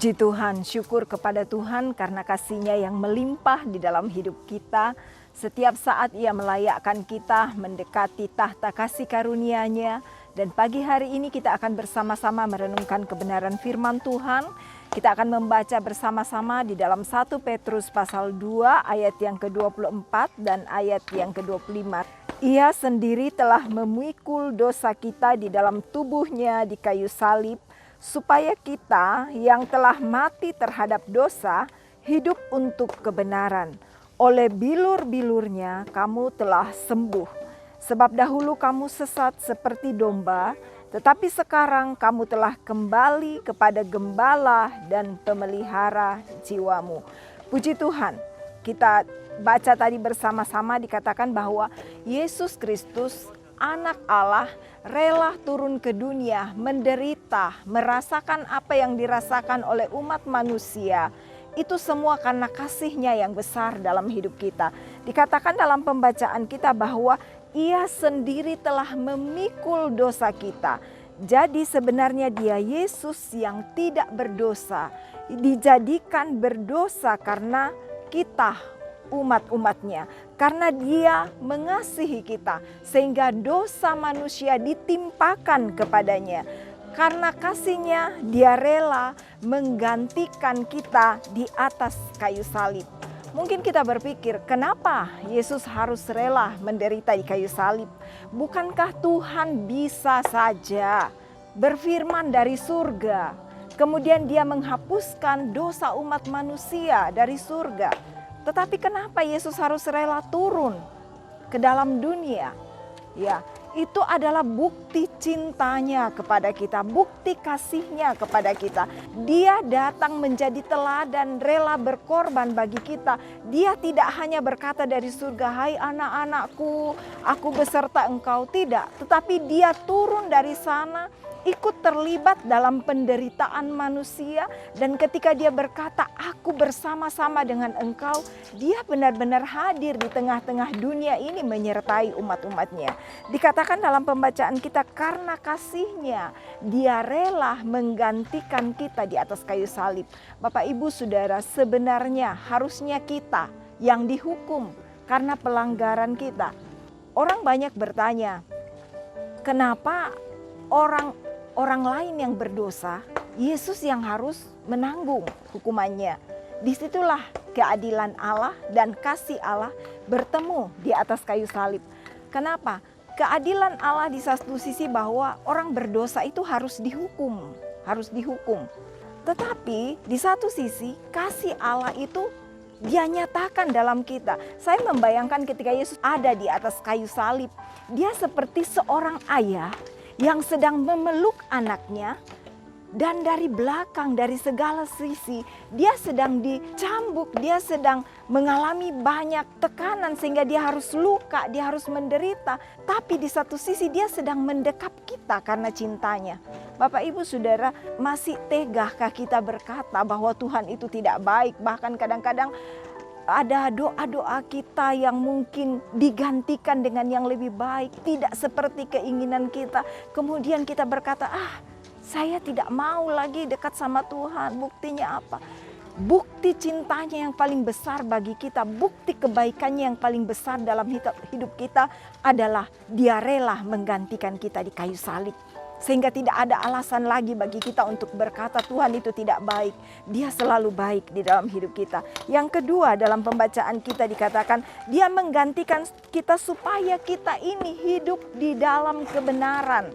Puji Tuhan, syukur kepada Tuhan karena kasih-Nya yang melimpah di dalam hidup kita. Setiap saat Ia melayakkan kita mendekati tahta kasih karunia-Nya. Dan pagi hari ini kita akan bersama-sama merenungkan kebenaran firman Tuhan. Kita akan membaca bersama-sama di dalam 1 Petrus pasal 2 ayat yang ke-24 dan ayat yang ke-25. Ia sendiri telah memikul dosa kita di dalam tubuh-Nya di kayu salib, supaya kita yang telah mati terhadap dosa hidup untuk kebenaran. Oleh bilur-bilurnya kamu telah sembuh. Sebab dahulu kamu sesat seperti domba, tetapi sekarang kamu telah kembali kepada gembala dan pemelihara jiwamu. Puji Tuhan, kita baca tadi bersama-sama dikatakan bahwa Yesus Kristus, Anak Allah, rela turun ke dunia, menderita, merasakan apa yang dirasakan oleh umat manusia. Itu semua karena kasih-Nya yang besar dalam hidup kita. Dikatakan dalam pembacaan kita bahwa Ia sendiri telah memikul dosa kita. Jadi sebenarnya Dia, Yesus yang tidak berdosa, dijadikan berdosa karena kita, umat-umatnya, karena Dia mengasihi kita sehingga dosa manusia ditimpakan kepadanya. Karena kasih-Nya Dia rela menggantikan kita di atas kayu salib. Mungkin kita berpikir, kenapa Yesus harus rela menderita di kayu salib? Bukankah Tuhan bisa saja berfirman dari surga, kemudian Dia menghapuskan dosa umat manusia dari surga? Tetapi kenapa Yesus harus rela turun ke dalam dunia? Ya, itu adalah bukti cintanya kepada kita, bukti kasih-Nya kepada kita. Dia datang menjadi teladan, rela berkorban bagi kita. Dia tidak hanya berkata dari surga, "Hai anak-anakku, aku beserta engkau." Tidak, tetapi Dia turun dari sana, ikut terlibat dalam penderitaan manusia, dan ketika Dia berkata, "Aku bersama-sama dengan engkau," Dia benar-benar hadir di tengah-tengah dunia ini menyertai umat-umatnya. Dikatakan dalam pembacaan kita, karena kasih-Nya Dia rela menggantikan kita di atas kayu salib. Bapak, Ibu, Saudara, sebenarnya harusnya kita yang dihukum karena pelanggaran kita. Orang banyak bertanya, kenapa orang lain yang berdosa, Yesus yang harus menanggung hukumannya? Disitulah keadilan Allah dan kasih Allah bertemu di atas kayu salib. Kenapa? Keadilan Allah di satu sisi bahwa orang berdosa itu harus dihukum. Tetapi di satu sisi kasih Allah itu Dia nyatakan dalam kita. Saya membayangkan ketika Yesus ada di atas kayu salib, Dia seperti seorang ayah yang sedang memeluk anaknya, dan dari belakang, dari segala sisi, dia sedang dicambuk, dia sedang mengalami banyak tekanan sehingga dia harus luka, dia harus menderita. Tapi di satu sisi dia sedang mendekap kita karena cintanya. Bapak, Ibu, Saudara, masih tegakah kita berkata bahwa Tuhan itu tidak baik? Bahkan kadang-kadang ada doa-doa kita yang mungkin digantikan dengan yang lebih baik, tidak seperti keinginan kita. Kemudian kita berkata, saya tidak mau lagi dekat sama Tuhan. Buktinya apa? Bukti cintanya yang paling besar bagi kita, bukti kebaikannya yang paling besar dalam hidup kita adalah Dia rela menggantikan kita di kayu salib. Sehingga tidak ada alasan lagi bagi kita untuk berkata Tuhan itu tidak baik. Dia selalu baik di dalam hidup kita. Yang kedua, dalam pembacaan kita dikatakan Dia menggantikan kita supaya kita ini hidup di dalam kebenaran.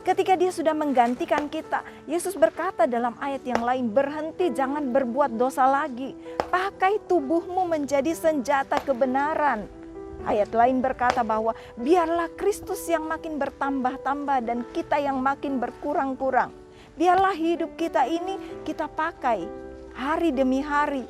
Ketika Dia sudah menggantikan kita, Yesus berkata dalam ayat yang lain, "Berhenti, jangan berbuat dosa lagi. Pakai tubuhmu menjadi senjata kebenaran." Ayat lain berkata bahwa biarlah Kristus yang makin bertambah-tambah dan kita yang makin berkurang-kurang. Biarlah hidup kita ini kita pakai hari demi hari.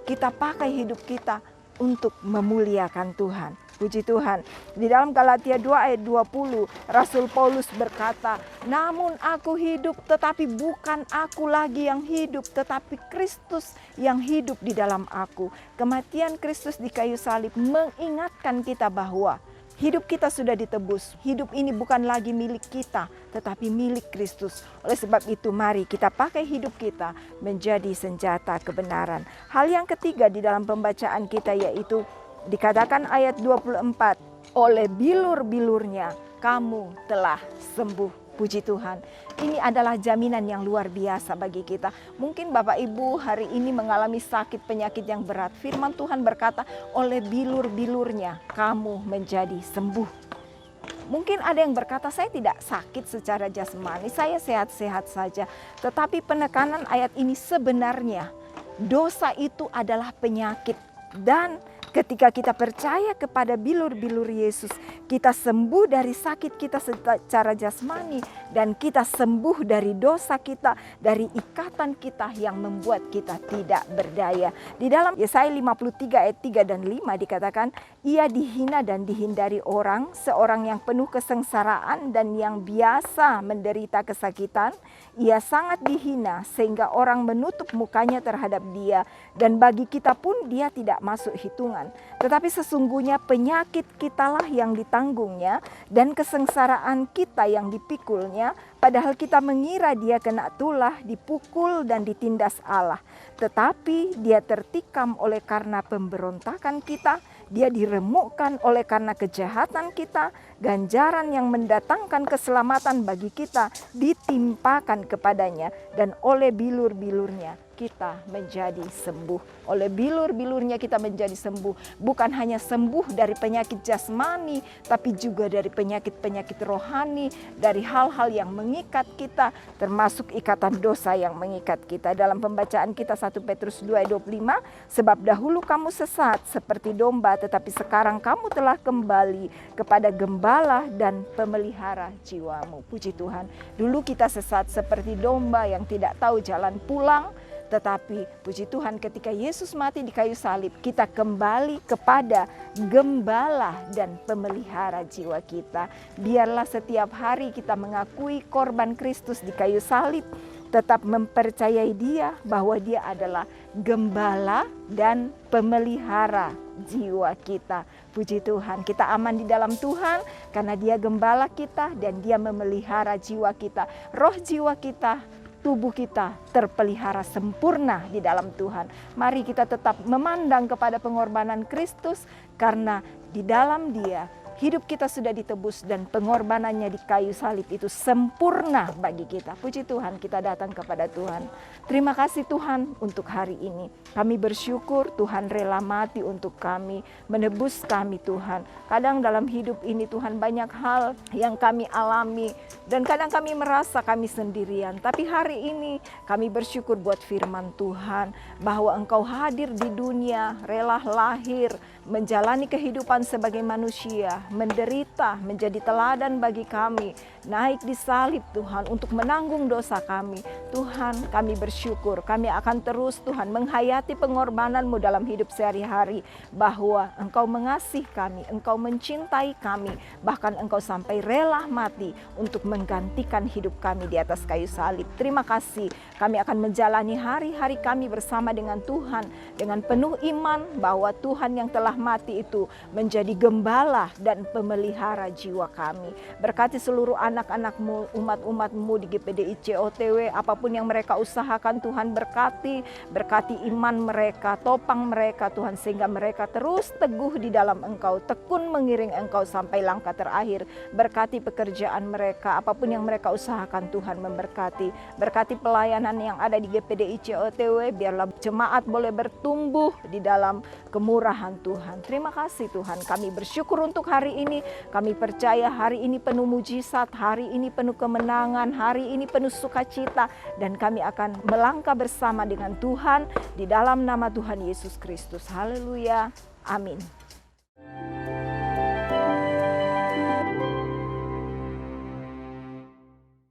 Kita pakai hidup kita untuk memuliakan Tuhan. Puji Tuhan. Di dalam Galatia 2 ayat 20, Rasul Paulus berkata, "Namun aku hidup, tetapi bukan aku lagi yang hidup, tetapi Kristus yang hidup di dalam aku." Kematian Kristus di kayu salib mengingatkan kita bahwa Hidup kita sudah ditebus. Hidup ini bukan lagi milik kita, tetapi milik Kristus. Oleh sebab itu mari kita pakai hidup kita menjadi senjata kebenaran. Hal yang ketiga di dalam pembacaan kita yaitu dikatakan ayat 24. Oleh bilur-bilurnya kamu telah sembuh. Puji Tuhan, ini adalah jaminan yang luar biasa bagi kita. Mungkin Bapak Ibu hari ini mengalami sakit penyakit yang berat. Firman Tuhan berkata, oleh bilur-bilurnya kamu menjadi sembuh. Mungkin ada yang berkata, saya tidak sakit secara jasmani, saya sehat-sehat saja. Tetapi penekanan ayat ini sebenarnya, dosa itu adalah penyakit. Dan ketika kita percaya kepada bilur-bilur Yesus, kita sembuh dari sakit kita secara jasmani dan kita sembuh dari dosa kita, dari ikatan kita yang membuat kita tidak berdaya. Di dalam Yesaya 53 ayat 3 dan 5 dikatakan, ia dihina dan dihindari orang, seorang yang penuh kesengsaraan dan yang biasa menderita kesakitan. Ia sangat dihina sehingga orang menutup mukanya terhadap dia, dan bagi kita pun dia tidak masuk hitungan. Tetapi sesungguhnya penyakit kitalah yang ditanggungnya dan kesengsaraan kita yang dipikulnya, padahal kita mengira dia kena tulah, dipukul dan ditindas Allah. Tetapi dia tertikam oleh karena pemberontakan kita, dia diremukkan oleh karena kejahatan kita, ganjaran yang mendatangkan keselamatan bagi kita ditimpakan kepadanya, dan oleh bilur-bilurnya kita menjadi sembuh. Oleh bilur-bilurnya kita menjadi sembuh. Bukan hanya sembuh dari penyakit jasmani, tapi juga dari penyakit-penyakit rohani, dari hal-hal yang mengikat kita, termasuk ikatan dosa yang mengikat kita. Dalam pembacaan kita 1 Petrus 2 ayat 25, sebab dahulu kamu sesat seperti domba, tetapi sekarang kamu telah kembali kepada gembala dan pemelihara jiwamu. Puji Tuhan, dulu kita sesat seperti domba yang tidak tahu jalan pulang. Tetapi puji Tuhan ketika Yesus mati di kayu salib, kita kembali kepada gembala dan pemelihara jiwa kita. Biarlah setiap hari kita mengakui korban Kristus di kayu salib, tetap mempercayai dia bahwa dia adalah gembala dan pemelihara jiwa kita. Puji Tuhan, kita aman di dalam Tuhan karena dia gembala kita dan dia memelihara jiwa kita. Roh jiwa kita, tubuh kita terpelihara sempurna di dalam Tuhan. Mari kita tetap memandang kepada pengorbanan Kristus, karena di dalam dia hidup kita sudah ditebus dan pengorbanannya di kayu salib itu sempurna bagi kita. Puji Tuhan, kita datang kepada Tuhan. Terima kasih Tuhan untuk hari ini. Kami bersyukur Tuhan rela mati untuk kami, menebus kami Tuhan. Kadang dalam hidup ini Tuhan banyak hal yang kami alami dan kadang kami merasa kami sendirian. Tapi hari ini kami bersyukur buat firman Tuhan bahwa Engkau hadir di dunia, rela lahir, menjalani kehidupan sebagai manusia, menderita, menjadi teladan bagi kami, naik di salib Tuhan untuk menanggung dosa kami. Tuhan, kami bersyukur, kami akan terus Tuhan menghayati pengorbanan-Mu dalam hidup sehari-hari, bahwa Engkau mengasihi kami, Engkau mencintai kami, bahkan Engkau sampai rela mati untuk menggantikan hidup kami di atas kayu salib. Terima kasih, kami akan menjalani hari-hari kami bersama dengan Tuhan, dengan penuh iman bahwa Tuhan yang telah mati itu menjadi gembala dan pemelihara jiwa kami. Berkati seluruh anak-anak-Mu, umat-umat-Mu di GPDI COTW, apapun yang mereka usahakan Tuhan berkati iman mereka, topang mereka Tuhan, sehingga mereka terus teguh di dalam Engkau, tekun mengiring Engkau sampai langkah terakhir. Berkati pekerjaan mereka, apapun yang mereka usahakan Tuhan memberkati. Berkati pelayanan yang ada di GPDI COTW, biarlah jemaat boleh bertumbuh di dalam kemurahan Tuhan. Terima kasih Tuhan, kami bersyukur untuk hari ini. Kami percaya hari ini penuh mujizat, hari ini penuh kemenangan, hari ini penuh sukacita, dan kami akan melangkah bersama dengan Tuhan di dalam nama Tuhan Yesus Kristus. Haleluya, amin.